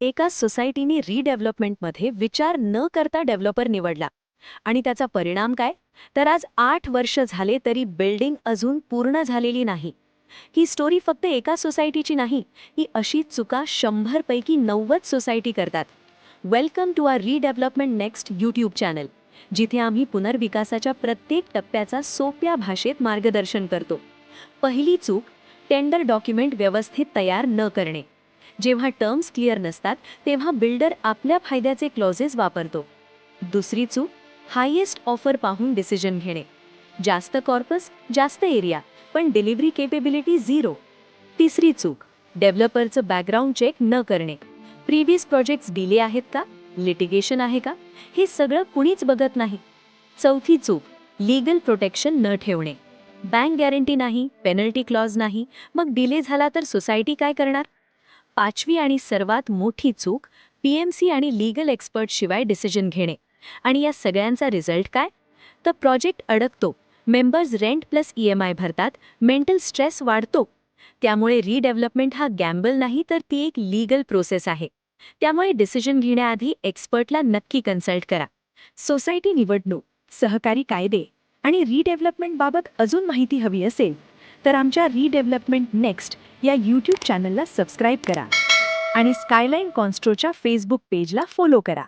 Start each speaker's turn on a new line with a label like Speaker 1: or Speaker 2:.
Speaker 1: एका सोसायटीने रिडेव्हलपमेंटमध्ये विचार न करता डेव्हलपर निवडला आणि त्याचा परिणाम काय? तर आज 8 वर्ष झाले तरी बिल्डिंग अजून पूर्ण झालेली नाही. ही स्टोरी फक्त एका सोसायटीची नाही, ही अशीच चुका 100 पैकी 90 सोसायटी करतात. Welcome to our redevelopment next YouTube channel, जिथे आम्ही पुनर्विकासाच्या प्रत्येक टप्प्याचा सोप्या भाषेत मार्गदर्शन करतो. पहिली चूक, टेंडर डॉक्युमेंट व्यवस्थित तयार न करणे. जेव्हा टर्म्स क्लिअर नसतात तेव्हा बिल्डर आपल्या फायद्याचे क्लॉजेस वापरतो. दुसरी चूक, हायेस्ट ऑफर पाहून डिसिजन घेणे. जास्त कॉर्पस, जास्त एरिया, पण डिलिव्हरी केपेबिलिटी झिरो. तिसरी चूक, डेव्हलपरचं बॅकग्राऊंड चेक न करणे. प्रिव्हियस प्रोजेक्ट्स डिले आहेत का, लिटिगेशन आहे का, हे सगळं कुणीच बघत नाही. चौथी चूक, लीगल प्रोटेक्शन न ठेवणे. बँक गॅरंटी नाही, पेनल्टी क्लॉज नाही, मग डिले झाला तर सोसायटी काय करणार? पाचवी आणि सर्वात मोठी चूक, पीएमसी आणि लीगल एक्सपर्ट शिवाय डिसिजन घेणे. आणि या सगळ्यांचा रिझल्ट काय? तर प्रोजेक्ट अडकतो, मेंबर्स रेंट प्लस EMI भरतात, मेंटल स्ट्रेस वाढतो. त्यामुळे रिडेव्हलपमेंट हा गॅम्बल नाही, तर ती एक लीगल प्रोसेस आहे. त्यामुळे डिसिजन घेण्याआधी एक्सपर्टला नक्की कन्सल्ट करा. सोसायटी निवडणूक, सहकारी कायदे आणि रिडेव्हलपमेंट बाबत अजून माहिती हवी असेल तर आमच्या रिडेव्हलपमेंट नेक्स्ट या यूट्यूब चॅनलला सबस्क्राईब करा आणि स्कायलाईन कॉन्स्ट्रोच्या फेसबुक पेजला फॉलो करा.